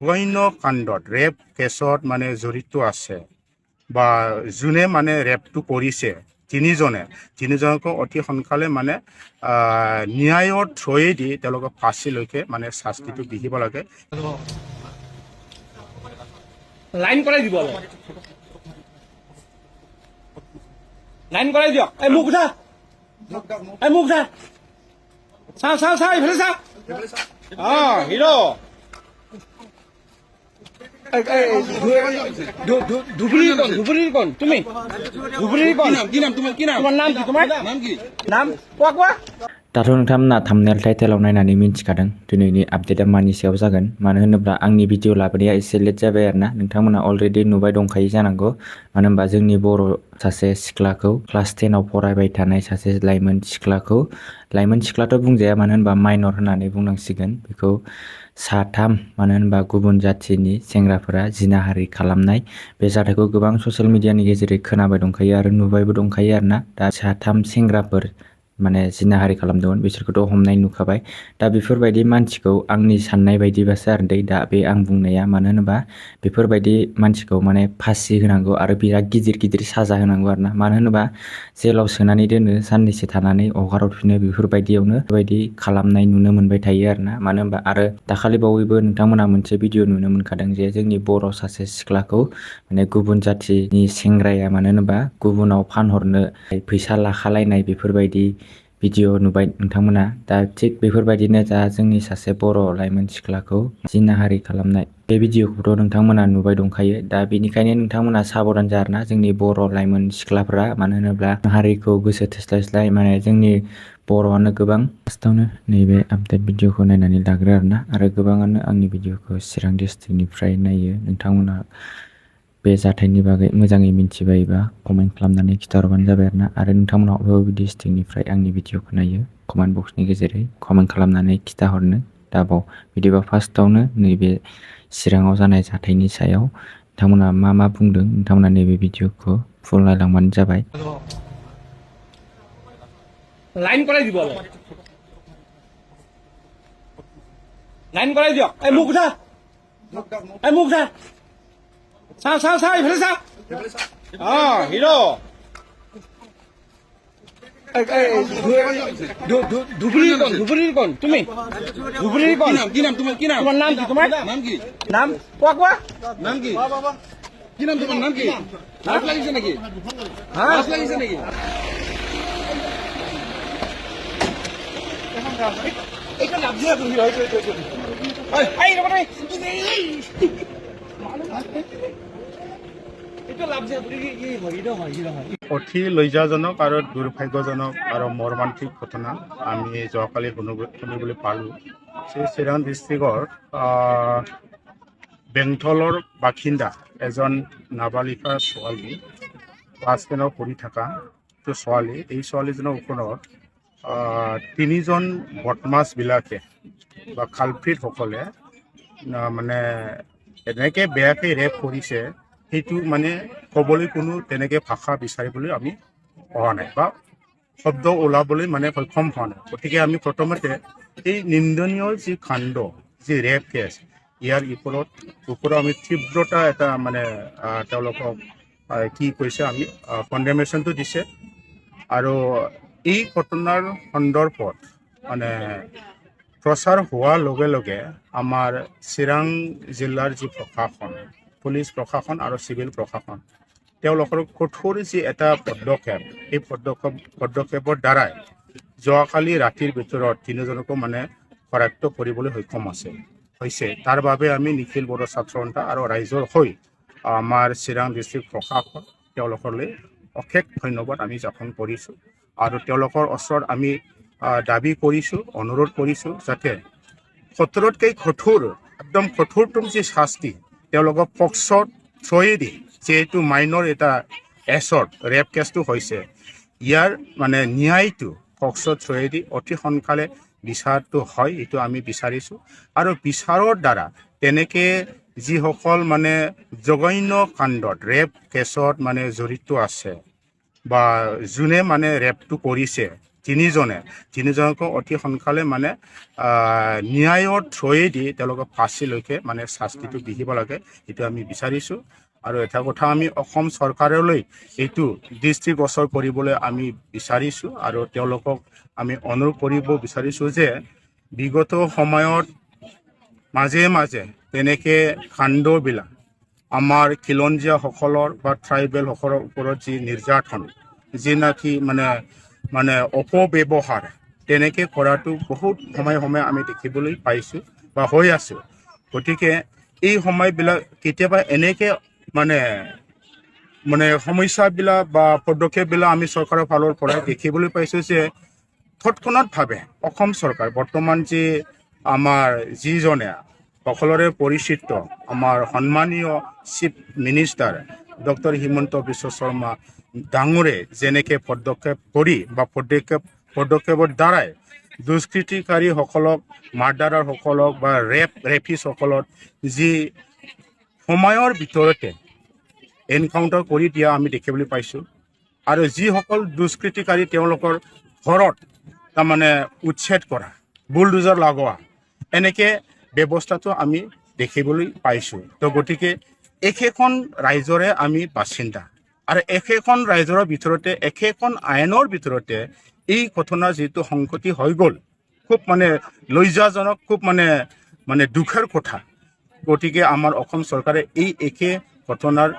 অন্য কাণ্ডত ৰেপ কেছত মানে জড়িত আছে বা যোনে মানে ৰেপটো কৰিছে তিনিজনকো অতি সোনকালে মানে ন্যায়ৰ থ্ৰুৱেদি তেওঁলোকক ফাঁচীলৈকে মানে শাস্তিটো বিহিব লাগে। লাইন কৰাই দিব লাইন কৰাই দিয়ক। এই মুখ উঠা, এই মুখ উঠা, চাওঁ এইফালে চাওঁ। হিৰো ধুবুৰীৰ কোন তুমি? ধুবুৰীৰ কোন? কি নাম তোমাৰ? তোমাৰ নাম কি? তোমাৰ নাম কোৱা। दाथ' नोंथांमोना थाम्बनेल टाइटेलाव नायनानै मिन्थिखादों दिनैनि आपडेटआ मानि सायाव जागोन। मानो होनोब्ला आंनि भिडिअ लाबोनाया एसे लेट जाबाय आरोना। नोंथांमोना अलरेडि नुबाय दंखायो जानांगौ। मानो होनबा जोंनि बर' सासे सिख्लाखौ क्लास 10 आव फरायबाय थानाय सासे लाइमोन सिख्लाथ' बुंजाया, मानो होनबा माइनर होननानै बुंनांसिगोन बेखौ। साथाम मानो होनबा गुबुन जाथिनि सेंग्राफोरा जिनाहारि खालामनाय बे जाथायखौ गोबां ससियेल मिडियानि गेजेरै खोनाबाय दंखायो आरो नुबायबो दंखायो आरोना। दा साथाम सेंग्राफोर माने जिनाहारि खालामदोंमोन, बिसोरखौथ' हमनाय नुखाबाय। दा बेफोरबायदि मानसिखौ आंनि साननाय बायदिबासो आरो दा बे आं बुंनाया, मानो होनोबा बेफोरबायदि मानसिखौ माने फासि होनांगौ आरो बिराद गिदिर साजा होनांगौ आरोना। मानो होनोबा जेलाव सोनानै दोनो, साननैसो थानानै हगारहरफिनो, बेफोरबायदि खालामनाय नुनो मोनबाय थायो आरोना। मानो होनबा आरो दाखालि बावैबो नोंथांमोना मोनसे भिडिअ नुनो मोनखादों जे जोंनि बर' सासे सिख्लाखौ माने गुबुन जाथिनि सेंग्राया मानो होनोबा गुबुनाव फानहरनो फैसा लाखालायनाय बेफोरबायदि भिडिअ नुबाय नोंथांमोना। दा थिग बेफोरबायदिनो दा जोंनि सासे बर' लाइमोन सिख्लाखौ जिनाहारि खालामनाय बे भिडिअखौथ' नोंथांमोना नुबाय दंखायो। दा बेनिखायनो नोंथांमोना साबधान जा आरोना जोंनि बर' लाइमोन सिख्लाफ्रा। मानो होनोब्ला हारिखौ गोसो थोस्लायस्लाय माने जोंनि बर'आनो गोबां फार्स्टआवनो नैबे आपडेट भिडिअखौ नायनानै लाग्रो आरोना। आरो गोबाङानो आंनि भिडिअखौ चिरां डिस्ट्रिक्टनिफ्राय नायो। नोंथांमोना बे जाथायनि बागै मोजाङै मिथिबायोबा कमेन्ट खालामनानै खिन्थाहरबानो जाबाय आरोना। आरो नोंथांमोना बबे डिस्ट्रिक्टनिफ्राय आंनि भिडिअखौ नायो कमेन्ट बक्सनि गेजेरै कमेन्ट खालामनानै खिन्थाहरनो दाबाव। बिदिबा फार्स्टआवनो नैबे चिराङाव जानाय जाथायनि सायाव नोंथांमोना मा बुंदों, नोंथांमोना नैबे भिडिअखौ फुल नायलांबानो जाबाय। লাইন কৰাই দিব লাইন কৰাই দিয়ক। এই মুখ উঠা, এই মুখ উঠা, চাওঁ এইফালে চাওঁ। হিৰো ধুবুৰীৰ কোন তুমি? ধুবুৰীৰ কোন? কি নাম তোমাৰ? তোমাৰ নাম কি? তোমাৰ নাম কোৱা। নাম কি? কি নাম তোমাৰ? নাম কি? লাজ লাগিছে নেকি? লাজ লাগিছে নেকি? এইটো লাভ দিয়া তুমি অতি লজ্জাজনক আৰু দুৰ্ভাগ্যজনক আৰু মৰ্মান্তিক ঘটনা আমি যোৱাকালি শুনিবলৈ পালোঁ যে চিৰাং ডিষ্ট্ৰিক্টৰ বেংথলৰ বাসিন্দা এজন নাবালিকা ছোৱালী, ক্লাছ 10 পঢ়ি থকা ছোৱালী। এই ছোৱালীজনৰ ওপৰত তিনিজন বদমাছবিলাকে বা কালপ্ৰিটসকলে মানে এনেকৈ বেয়াকৈ ৰেপ কৰিছে, সেইটো মানে ক'বলৈ কোনো তেনেকৈ ভাষা বিচাৰিবলৈ আমি পোৱা নাই বা শব্দ ওলাবলৈ মানে সক্ষম হোৱা নাই। গতিকে আমি প্ৰথমতে এই নিন্দনীয় যি কাণ্ড, যি ৰেপ কেছ, ইয়াৰ ওপৰত আমি তীব্ৰতা এটা মানে তেওঁলোকক কি কৈছে আমি কণ্ডেমেশ্যনটো দিছে। আৰু এই ঘটনাৰ সন্দৰ্ভত মানে প্ৰচাৰ হোৱাৰ লগে লগে আমাৰ চিৰাং জিলাৰ যি প্ৰশাসন, পুলিচ প্ৰশাসন আৰু চিভিল প্ৰশাসন, তেওঁলোকৰ কঠোৰ যি এটা পদক্ষেপ, এই পদক্ষেপৰ দ্বাৰাই যোৱাকালি ৰাতিৰ ভিতৰত তিনিজনকো মানে কৰায়ত্ব কৰিবলৈ সক্ষম হৈছে। তাৰ বাবে আমি নিখিল বড়ো ছাত্ৰ সন্থা আৰু ৰাইজৰ হৈ আমাৰ চিৰাং ডিষ্ট্ৰিক্ট প্ৰশাসন তেওঁলোকলৈ অশেষ ধন্যবাদ আমি জ্ঞাপন কৰিছোঁ। আৰু তেওঁলোকৰ ওচৰত আমি দাবী কৰিছোঁ, অনুৰোধ কৰিছোঁ যাতে কঠোৰতকৈ কঠোৰ, একদম কঠোৰতম যি শাস্তি তেওঁলোকক পক্সৰ থ্ৰুৱেদি, যিহেতু মাইনৰ এটা এছৰ্ট ৰেপ কেছটো হৈছে, ইয়াৰ মানে ন্যায়টো পক্সৰ থ্ৰুৱেদি অতি সোনকালে বিচাৰটো হয়, এইটো আমি বিচাৰিছোঁ। আৰু বিচাৰৰ দ্বাৰা তেনেকৈ যিসকল মানে জঘন্য কাণ্ডত ৰেপ কেছত মানে জড়িত আছে বা যোনে মানে ৰেপটো কৰিছে তিনিজনকো অতি সোনকালে মানে ন্যায়ৰ থ্ৰুৱেদি তেওঁলোকক ফাঁচীলৈকে মানে শাস্তিটো বিহিব লাগে এইটো আমি বিচাৰিছোঁ আৰু এটা কথা আমি অসম চৰকাৰলৈ এইটো দৃষ্টিগোচৰ কৰিবলৈ আমি বিচাৰিছোঁ আৰু তেওঁলোকক আমি অনুৰোধ কৰিব বিচাৰিছোঁ যে বিগত সময়ত মাজে মাজে তেনেকৈ কাণ্ডবিলাক আমাৰ খিলঞ্জীয়াসকলৰ বা ট্ৰাইবেলসকলৰ ওপৰত যি নিৰ্যাতন যি নাকি মানে অপব্যৱহাৰ তেনেকৈ কৰাটো বহুত সময়ে আমি দেখিবলৈ পাইছোঁ বা হৈ আছোঁ গতিকে এই সময়বিলাক কেতিয়াবা এনেকৈ মানে সমস্যাবিলাক বা পদক্ষেপবিলাক আমি চৰকাৰৰ ফালৰ পৰা দেখিবলৈ পাইছোঁ যে তৎক্ষণাৎভাৱে অসম চৰকাৰ বৰ্তমান যি আমাৰ যিজনে সকলোৰে পৰিচিত আমাৰ সন্মানীয় chief minister doctor Himanta Biswa Sarma ডাঙৰে যেনেকৈ পদক্ষেপ কৰি বা পদক্ষেপৰ দ্বাৰাই দুষ্কৃতিকাৰীসকলক মাৰ্ডাৰাৰসকলক বা ৰেপিষ্টসকলক যি সময়ৰ ভিতৰতে এনকাউণ্টাৰ কৰি দিয়া আমি দেখিবলৈ পাইছোঁ আৰু যিসকল দুষ্কৃতিকাৰী তেওঁলোকৰ ঘৰত তাৰমানে উচ্ছেদ কৰা বুলডোজাৰ লগোৱা এনেকৈ ব্যৱস্থাটো আমি দেখিবলৈ পাইছোঁ তো গতিকে একেখন ৰাইজৰে আমি বাসিন্দা আৰু একেখন ৰাইজৰ ভিতৰতে একেখন আইনৰ ভিতৰতে এই ঘটনা যিটো সংঘটি হৈ গ'ল খুব লজ্জাজনক খুব দুখৰ কথা গতিকে আমাৰ অসম চৰকাৰে এই একে ঘটনাৰ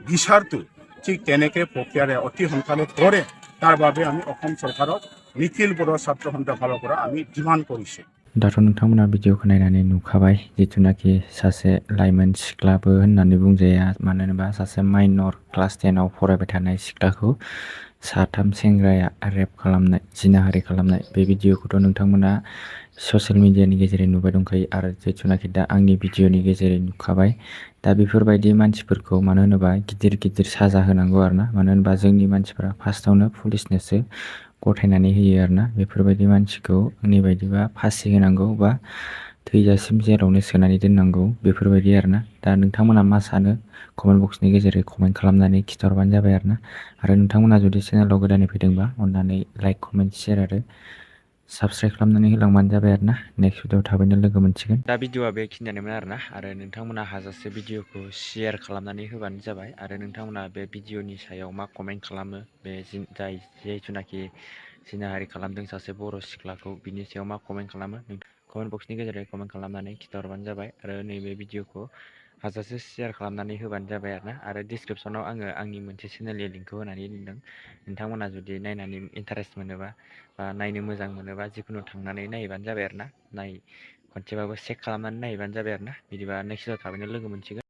বিচাৰটো ঠিক তেনেকৈ প্ৰক্ৰিয়াৰে অতি সোনকালে কৰে তাৰ বাবে আমি অসম চৰকাৰক নিখিল বড়ো ছাত্ৰ সন্থাৰ ফালৰ পৰা আমি ডিমাণ্ড কৰিছোঁ दाथ' नोंथांमोना भिडिअखौ नायनानै नुखाबाय जिथुनाखि सासे लाइमोन सिख्लाबो होननानै बुंजाया मानो होनोबा सासे माइनर क्लास 10 आव फरायबाय थानाय सिख्लाखौ साथाम सेंग्राया रेप खालामनाय जिनाहारि खालामनाय बे भिडिअखौथ' नोंथांमोना ससियेल मिडियानि गेजेरजों नुबाय दंखायो आरो जिथुनाखि दा आंनि भिडिअनि गेजेरजों नुखाबाय दा बेफोरबायदि मानसिफोरखौ मानो होनोबा गिदिर साजा होनांगौ आरोना मानो होनोबा जोंनि मानसिफोरा फार्स्टआवनो पुलिसनोसो गथायनानै होयो आरोना बेफोरबायदि मानसिखौ आंनि बायदिबा फासि होनांगौ बा थैजासिम जेरावनो सोनानै दोननांगौ बेफोरबायदि आरोना दा नोंथांमोना मा सानो कमेन्ट बक्सनि गेजेरजों कमेन्ट खालामनानै खिन्थाहरबानो जाबाय आरोना आरो नोंथांमोना जुदि चेनेलाव गोदानै फैदोंबा अननानै लाइक कमेन्ट शेयार आरो साबस्क्राइब खालामनानै होलांबानो जाबाय आरोना नेक्स्ट भिडिअआव थाबैनो लोगो मोनसिगोन दा भिडिअआ बेखिनियानोमोन आरोना आरो नोंथांमोना हाजासे भिडिअखौ शेयार खालामनानै होबानो जाबाय आरो नोंथांमोना बे भिडिअनि सायाव मा कमेन्ट खालामो बे जाय जिथुनाखि जिनाहारि खालामदों सासे बर' सिख्लाखौ बिनि सायाव मा कमेन्ट खालामो कमेन्ट बक्सनि गेजेरजों कमेन्ट खालामनानै खिन्थाहरबानो जाबाय आरो नैबे भिडिअखौ हाजासे शेयार खालामनानै होबानो जाबाय आरोना आरो डिसक्रिपसनाव आङो आंनि मोनसे चेनेलनि लिंकखौ होनानै दोनदों नोंथांमोना जुदि नायनानै इन्टारेस्ट मोनोबा बा नायनो मोजां मोनोबा जिखुनु थांनानै नायबानो जाबाय आरोना खनसेबाबो चेक खालामनानै नायबानो जाबाय आरोना बिदिबा नेक्स्ट भिडिअआव थाबैनो लोगो मोनसिगोन